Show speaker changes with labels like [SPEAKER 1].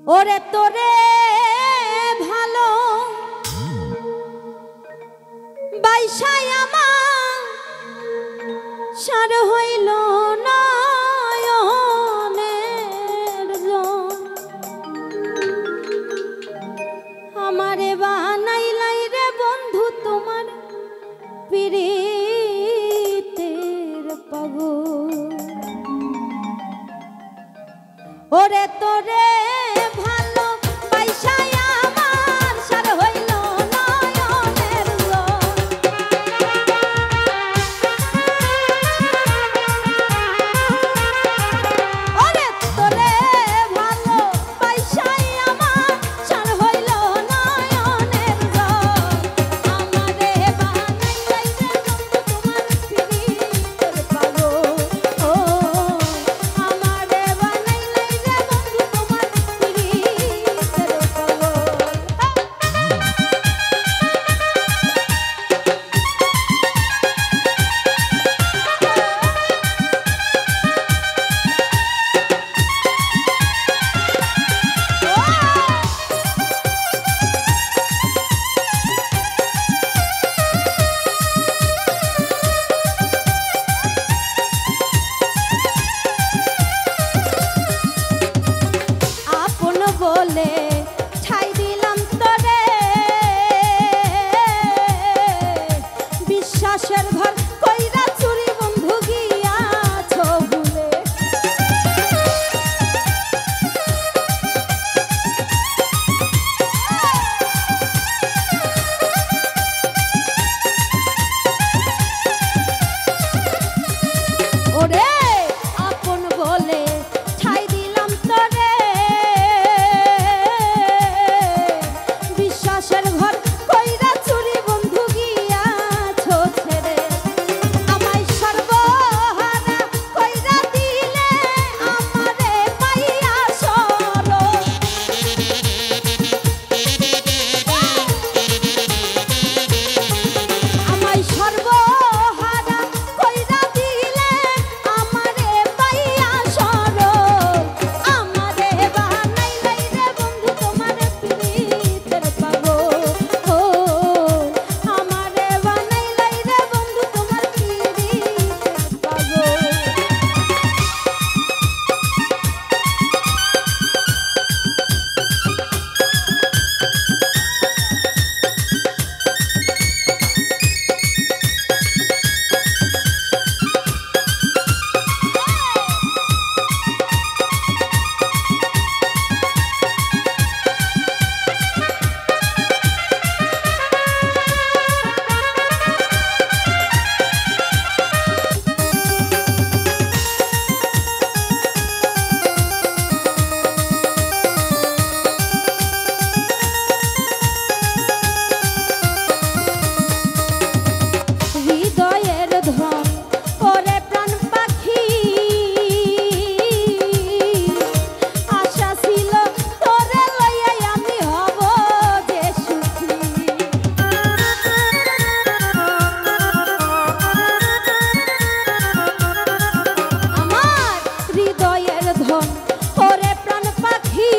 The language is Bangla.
[SPEAKER 1] ওরে তোরে ভালো বাইসাই আমার সার হইল নয়নের জন আমারে বানাইলাই রে বন্ধু তোমার প্রীতের পাগল ওরে তোরে ভালো বাইসাই আমার সার হইল নয়নের জন ওরে তোরে ভালো বাইসাই আমার সার হইল নয়নের জন আমারে বানাইলাই রে বন্ধু তোমার প্রীতের পাগল ও আমারে বানাইলাই রে বন্ধু তোমার প্রীতের পাগল আপন বলে ঠাই দিলাম তোরে বিশ্বাসের ঘর কইরা চুরি বন্ধু গিয়াছ ভুলে ওরে আপন বলে ঠাই দিলাম তোরে বিশ্বাসের ঘর কইরা চুরি বন্ধু গিয়াছ ছেড়ে আমায় সর্বহারা কইরা দিলে আমারে পাইয়া সরো আমায় সর্বহারা কইরা দিলে আমারে পাইয়া সরো আমারে বানাইলাই রে বন্ধু তোমার প্রীতের পাগল ও আমারে বানাইলাই রে বন্ধু তোমার প্রীতের পাগল হৃদয়ের ধন ওরে প্রাণ পাখি আশা ছিল তোরে লইয়াই আমি হব যে সুখী আমার হৃদয়ের ধন ওরে প্রাণ পাখি